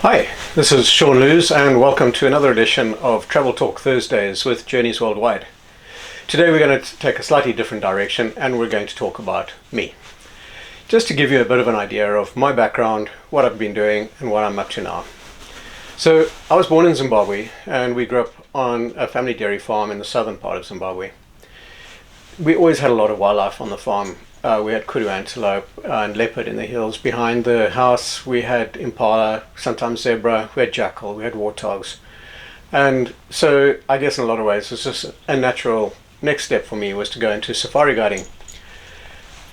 Hi, this is Sean Lues and welcome to another edition of Travel Talk Thursdays with Journeys Worldwide. Today we're going to take a slightly different direction and we're going to talk about me. Just to give you a bit of an idea of my background, what I've been doing and what I'm up to now. So I was born in Zimbabwe and we grew up on a family dairy farm in the southern part of Zimbabwe. We always had a lot of wildlife on the farm. We had kudu antelope and leopard in the hills. Behind the house we had impala, sometimes zebra, we had jackal, we had warthogs. And so I guess in a lot of ways it was just a natural next step for me was to go into safari guiding.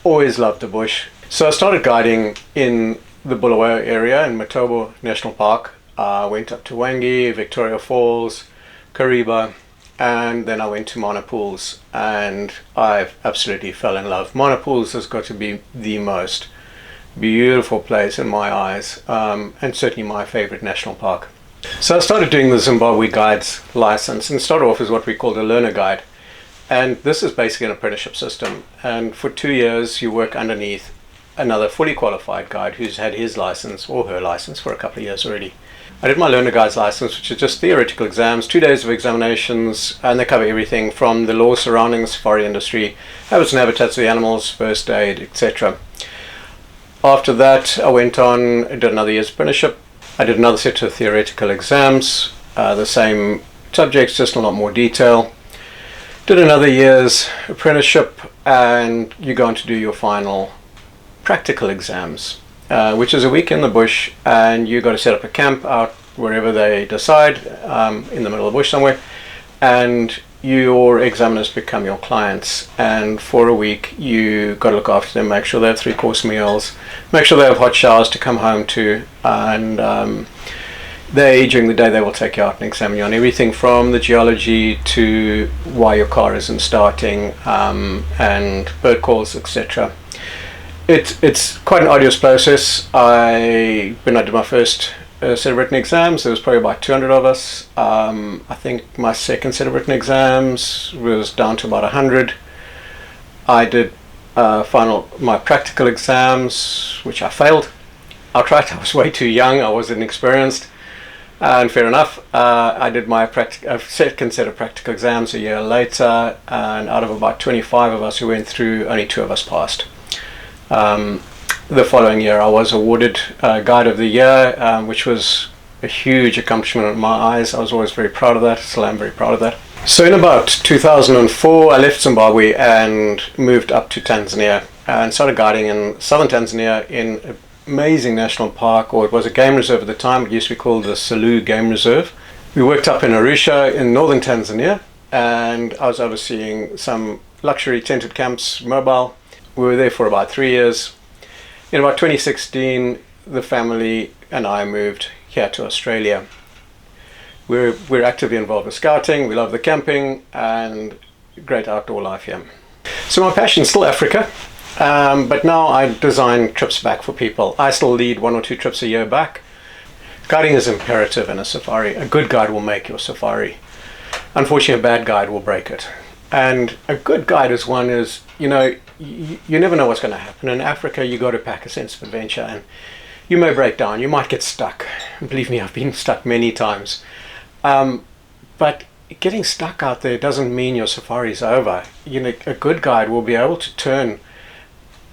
Always loved the bush. So I started guiding in the Bulawayo area in Matobo National Park. I went up to Wangi, Victoria Falls, Kariba, and then I went to Mana Pools and I absolutely fell in love. Mana Pools has got to be the most beautiful place in my eyes, and certainly my favorite national park. So I started doing the Zimbabwe Guides license and started off as what we called a learner guide. And this is basically an apprenticeship system. And for 2 years you work underneath another fully qualified guide who's had his license or her license for a couple of years already. I did my learner guides license, which is just theoretical exams, 2 days of examinations, and they cover everything from the law surrounding the safari industry, habits and habitats of the animals, first aid, etc. After that, I went on, did another year's apprenticeship. I did another set of theoretical exams, the same subjects, just in a lot more detail. Did another year's apprenticeship, and you go on to do your final practical exams. Which is a week in the bush, and you got to set up a camp out wherever they decide, in the middle of the bush somewhere, and your examiners become your clients, and for a week you got to look after them, make sure they have 3-course meals, make sure they have hot showers to come home to, and during the day they will take you out and examine you on everything from the geology to why your car isn't starting, and bird calls, etc. It's quite an arduous process. When I did my first set of written exams, there was probably about 200 of us. I think my second set of written exams was down to about 100. I did my practical exams, which I failed outright. I was way too young, I was inexperienced, and fair enough. I did my second set of practical exams a year later, and out of about 25 of us who went through, only 2 of us passed. The following year I was awarded Guide of the Year, which was a huge accomplishment in my eyes. I was always very proud of that, still am very proud of that. So in about 2004 I left Zimbabwe and moved up to Tanzania and started guiding in southern Tanzania in an amazing national park, or it was a game reserve at the time. It used to be called the Selous Game Reserve. We worked up in Arusha in northern Tanzania, and I was overseeing some luxury tented camps, mobile. We were there for about 3 years. In about 2016, the family and I moved here to Australia. We're actively involved in scouting, we love the camping and great outdoor life here. So my passion is still Africa, but now I design trips back for people. I still lead 1 or 2 trips a year back. Guiding is imperative in a safari. A good guide will make your safari. Unfortunately, a bad guide will break it. And a good guide is one is, you never know what's going to happen. In Africa, you got to pack a sense of adventure, and you may break down, you might get stuck. And believe me, I've been stuck many times. But getting stuck out there doesn't mean your safari's over. A good guide will be able to turn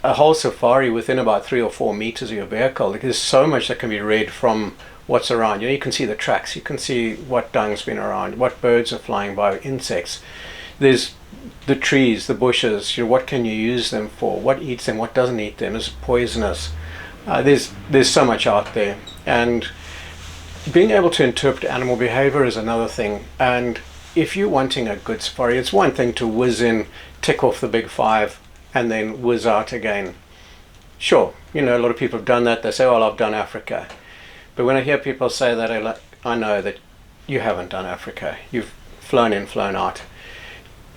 a whole safari within about 3 or 4 meters of your vehicle. There's so much that can be read from what's around. You can see the tracks, you can see what dung's been around, what birds are flying by, insects. There's the trees, the bushes, what can you use them for? What eats them, what doesn't eat them? Is it poisonous? There's so much out there. And being able to interpret animal behavior is another thing. And if you're wanting a good safari, it's one thing to whiz in, tick off the big 5, and then whiz out again. Sure, a lot of people have done that. They say, well, I've done Africa. But when I hear people say that, I know that you haven't done Africa. You've flown in, flown out.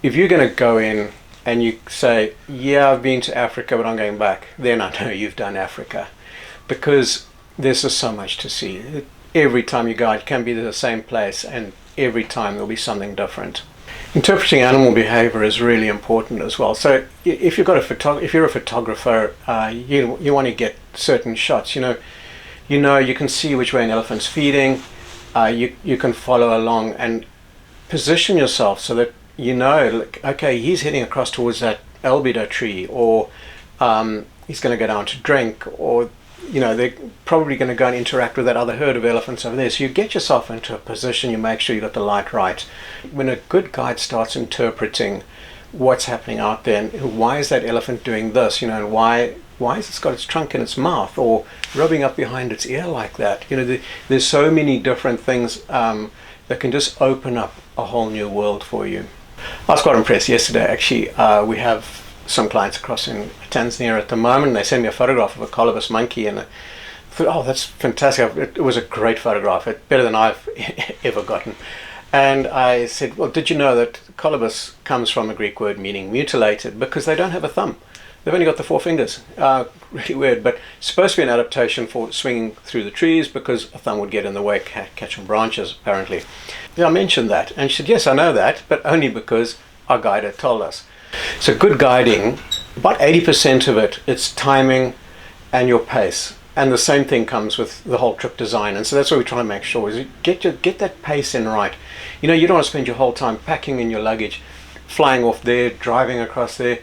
If you're going to go in and you say, yeah, I've been to Africa, but I'm going back, then I know you've done Africa. Because there's just so much to see. Every time you guide, it can be the same place, and every time there'll be something different. Interpreting animal behavior is really important as well. So if you're a photographer, you want to get certain shots. You can see which way an elephant's feeding. You can follow along and position yourself so that like, okay, he's heading across towards that albedo tree, or he's going to go down to drink, or they're probably going to go and interact with that other herd of elephants over there. So you get yourself into a position, you make sure you got the light right. When a good guide starts interpreting what's happening out there, and why is that elephant doing this, and why has it got its trunk in its mouth, or rubbing up behind its ear like that, there's so many different things that can just open up a whole new world for you. I was quite impressed yesterday, actually. We have some clients across in Tanzania at the moment. They sent me a photograph of a colobus monkey, and I thought, oh, that's fantastic. It was a great photograph, better than I've ever gotten. And I said, well, did you know that colobus comes from a Greek word meaning mutilated, because they don't have a thumb. They've only got the 4 fingers. Really weird, but it's supposed to be an adaptation for swinging through the trees, because a thumb would get in the way, catch on branches, apparently. Yeah, I mentioned that, and she said, yes, I know that, but only because our guide had told us. So good guiding, about 80% of it's timing and your pace. And the same thing comes with the whole trip design. And so that's what we try to make sure, is you get that pace in right. You don't want to spend your whole time packing in your luggage, flying off there, driving across there.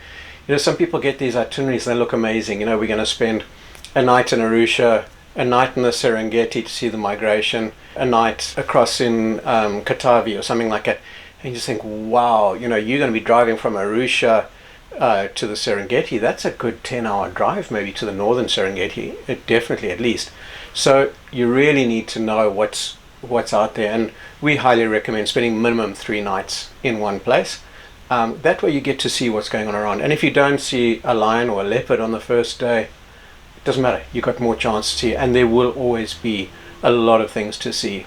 Some people get these itineraries, they look amazing. We're going to spend a night in Arusha, a night in the Serengeti to see the migration, a night across in Katavi or something like that. And you just think, wow, you're going to be driving from Arusha to the Serengeti. That's a good 10-hour drive, maybe, to the northern Serengeti, definitely, at least. So you really need to know what's out there, and we highly recommend spending minimum 3 nights in one place. That way you get to see what's going on around. And if you don't see a lion or a leopard on the first day, it doesn't matter. You've got more chance to see, and there will always be a lot of things to see.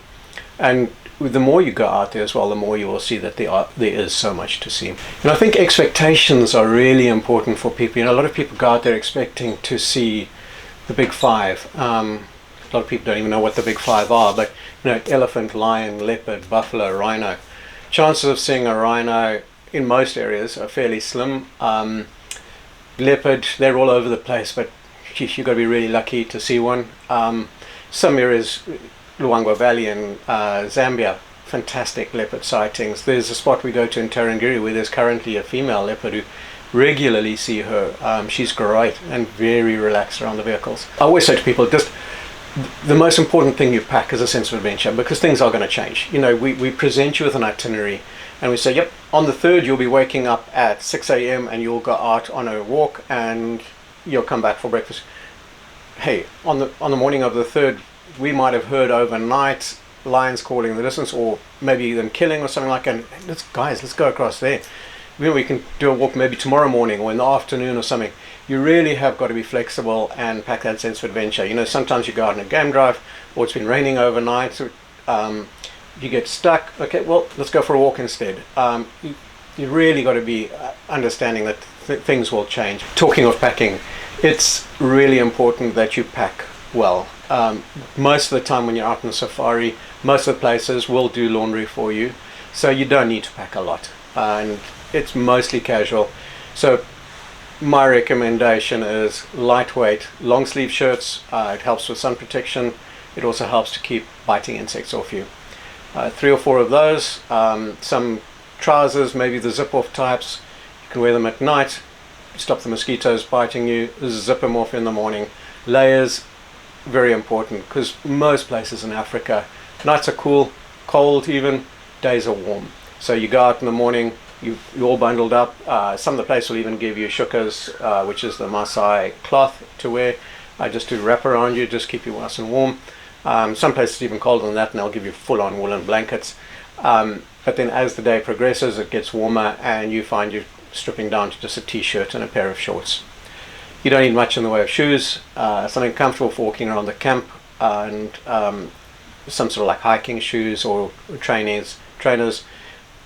And the more you go out there as well, the more you will see that there is so much to see. And I think expectations are really important for people. A lot of people go out there expecting to see the big 5. A lot of people don't even know what the big 5 are, but elephant, lion, leopard, buffalo, rhino. Chances of seeing a rhino in most areas are fairly slim. Leopard, they're all over the place, but you've got to be really lucky to see one. Some areas, Luangwa Valley in Zambia, fantastic leopard sightings. There's a spot we go to in Tarangire where there's currently a female leopard who regularly see her. She's great and very relaxed around the vehicles. I always say to people, just the most important thing you pack is a sense of adventure, because things are going to change. We present you with an itinerary and we say, yep, on the 3rd you'll be waking up at 6 a.m. and you'll go out on a walk and you'll come back for breakfast. Hey, on the morning of the 3rd, we might have heard overnight lions calling in the distance, or maybe them killing or something like that. Let's go across there. We can do a walk maybe tomorrow morning or in the afternoon or something. You really have got to be flexible and pack that sense of adventure. Sometimes you go out on a game drive, or it's been raining overnight, so, you get stuck. Okay, well, let's go for a walk instead. You really got to be understanding that things will change. Talking of packing, it's really important that you pack well. Most of the time when you're out on a safari, most of the places will do laundry for you, so you don't need to pack a lot, and it's mostly casual. So my recommendation is lightweight long sleeve shirts. It helps with sun protection. It also helps to keep biting insects off you. 3 or 4 of those. Some trousers, maybe the zip off types. You can wear them at night, stop the mosquitoes biting you, zip them off in the morning. Layers, very important, because most places in Africa, nights are cool, cold even, days are warm. So you go out in the morning, you're all bundled up. Some of the places will even give you shukas, which is the Maasai cloth to wear, just to wrap around you, just keep you nice and warm. Some places even colder than that, and they'll give you full-on woolen blankets. But then as the day progresses, it gets warmer, and you find you're stripping down to just a t-shirt and a pair of shorts. You don't need much in the way of shoes, something comfortable for walking around the camp, and some sort of like hiking shoes or trainers.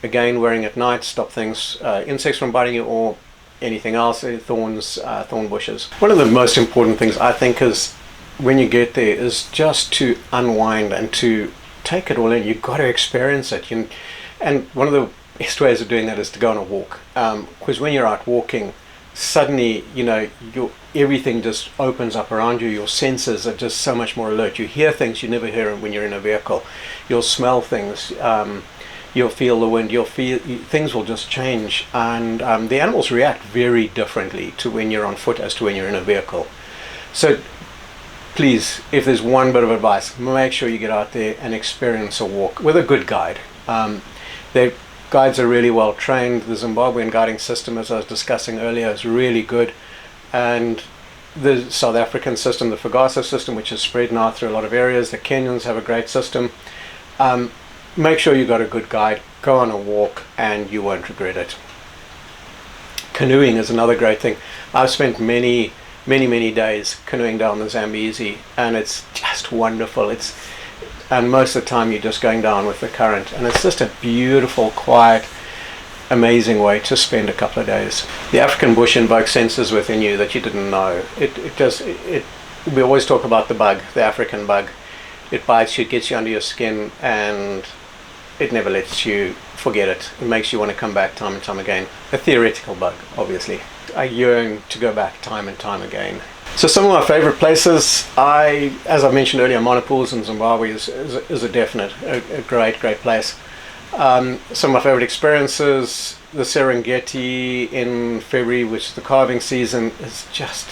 Again, wearing at night, stop things, insects from biting you or anything else, thorns, thorn bushes. One of the most important things I think is when you get there is just to unwind and to take it all in. You've got to experience it. And one of the best ways of doing that is to go on a walk, because when you're out walking, suddenly, everything just opens up around you. Your senses are just so much more alert. You hear things you never hear when you're in a vehicle. You'll smell things. You'll feel the wind. Things will just change, and the animals react very differently to when you're on foot as to when you're in a vehicle. So please, if there's one bit of advice, make sure you get out there and experience a walk with a good guide. Their guides are really well trained. The Zimbabwean guiding system, as I was discussing earlier, is really good. And the South African system, the Fagasa system, which is spread now through a lot of areas. The Kenyans have a great system. Make sure you've got a good guide. Go on a walk and you won't regret it. Canoeing is another great thing. I've spent many days canoeing down the Zambezi, and it's just wonderful. And most of the time you're just going down with the current, and it's just a beautiful, quiet, amazing way to spend a couple of days. The African bush invokes senses within you that you didn't know. We always talk about the bug, the African bug. It bites you, it gets you under your skin, and it never lets you forget it. It makes you want to come back time and time again. A theoretical bug, obviously. I yearn to go back time and time again. So some of my favorite places, as I mentioned earlier, Monopools in Zimbabwe is a definite, a great place. Some of my favorite experiences, the Serengeti in February, which is the calving season, is just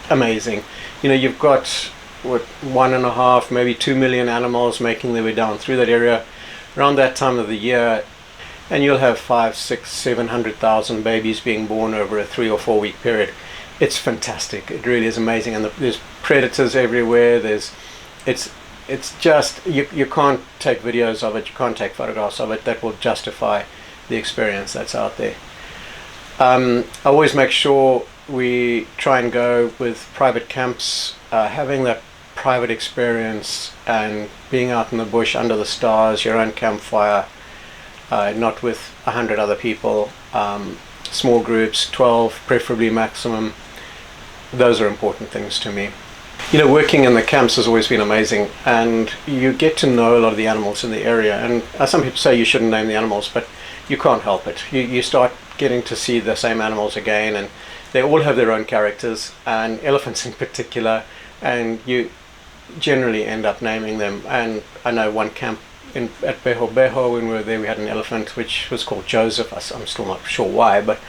amazing. You've got 1.5, maybe 2 million animals making their way down through that area around that time of the year, and you'll have 500,000, 600,000, 700,000 babies being born over a 3 or 4 week period. It's fantastic. It really is amazing, and there's predators everywhere. It's just you can't take videos of it, you can't take photographs of it that will justify the experience that's out there. I always make sure we try and go with private camps, having that private experience and being out in the bush under the stars, your own campfire, not with 100 other people, small groups, 12 preferably maximum. Those are important things to me. Working in the camps has always been amazing, and you get to know a lot of the animals in the area. And some people say you shouldn't name the animals, but you can't help it. You start getting to see the same animals again, and they all have their own characters, and elephants in particular, and you generally end up naming them. And I know one camp at Beho, when we were there, we had an elephant which was called Joseph. I'm still not sure why, but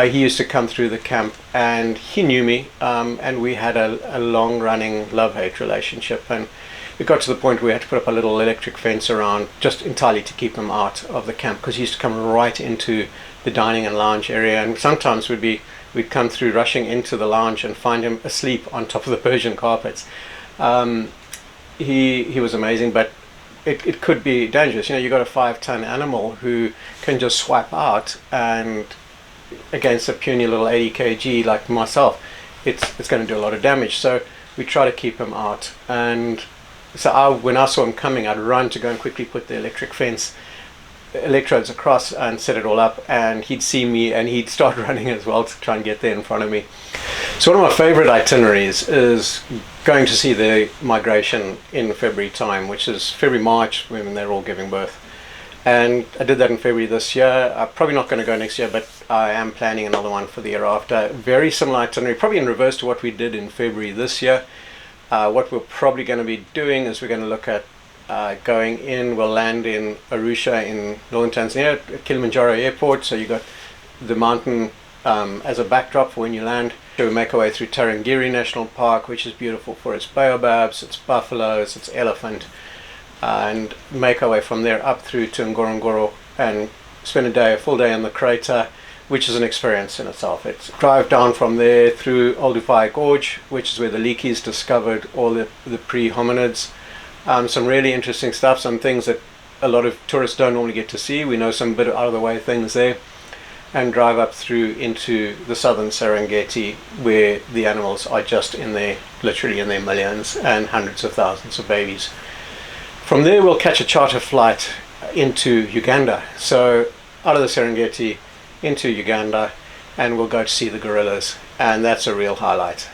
he used to come through the camp, and he knew me, and we had a long-running love-hate relationship, and it got to the point where we had to put up a little electric fence around, just entirely to keep him out of the camp, because he used to come right into the dining and lounge area, and sometimes we'd come through rushing into the lounge and find him asleep on top of the Persian carpets. He was amazing, but it could be dangerous. You've got a 5-ton animal who can just swipe out, and against a puny little 80 kg like myself, it's going to do a lot of damage. So we try to keep him out. And so when I saw him coming, I'd run to go and quickly put the electric fence electrodes across and set it all up, and he'd see me and he'd start running as well to try and get there in front of me. So one of my favorite itineraries is going to see the migration in February time, which is February, March, when they're all giving birth. And I did that in February this year. I'm probably not going to go next year, but I am planning another one for the year after. Very similar itinerary, probably in reverse to what we did in February this year. What we're probably going to be doing is we're going to look at going in. We'll land in Arusha in northern Tanzania at Kilimanjaro Airport. So you got the mountain as a backdrop for when you land. So we make our way through Tarangire National Park, which is beautiful for its baobabs, its buffaloes, its elephant, and make our way from there up through to Ngorongoro and spend a full day in the crater, which is an experience in itself. It's drive down from there through Olduvai Gorge, which is where the Leakeys discovered all the pre-hominids. Some really interesting stuff, some things that a lot of tourists don't normally get to see. We know some bit out of the way things there. And drive up through into the southern Serengeti, where the animals are just literally in their millions, and hundreds of thousands of babies. From there we'll catch a charter flight into Uganda. So out of the Serengeti into Uganda, and we'll go to see the gorillas, and that's a real highlight.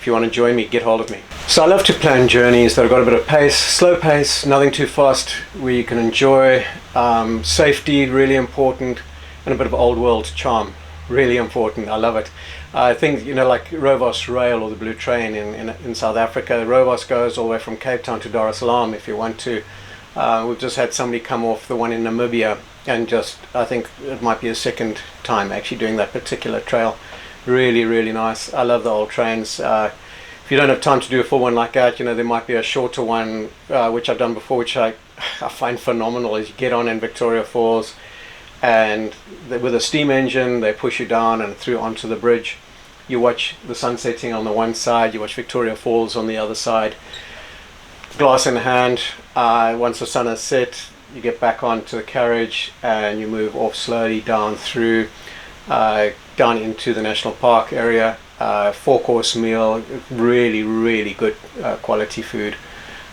If you want to join me, get hold of me. So I love to plan journeys that have got a bit of pace, slow pace, nothing too fast, where you can enjoy. Safety, really important, and a bit of old world charm. Really important. I love it. I think, like Rovos Rail or the Blue Train in South Africa, Rovos goes all the way from Cape Town to Dar es Salaam if you want to. We've just had somebody come off the one in Namibia, and I think it might be a second time actually doing that particular trail. Really, really nice. I love the old trains. If you don't have time to do a full one like that, there might be a shorter one, which I've done before, which I find phenomenal, is you get on in Victoria Falls, and with a steam engine they push you down and through onto the bridge. You watch the sun setting on the one side, you watch Victoria Falls on the other side, glass in hand. Once the sun has set, you get back onto the carriage and you move off slowly down through, down into the national park area. 4-course meal, really, really good quality food.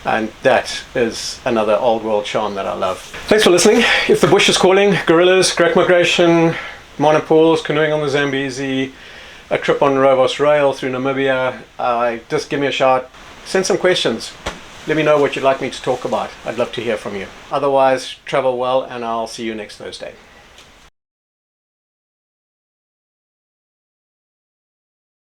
And that is another old world charm that I love. Thanks for listening. If the bush is calling, gorillas, great migration, monopools, canoeing on the Zambezi, a trip on Rovos Rail through Namibia, just give me a shout. Send some questions. Let me know what you'd like me to talk about. I'd love to hear from you. Otherwise, travel well, and I'll see you next Thursday.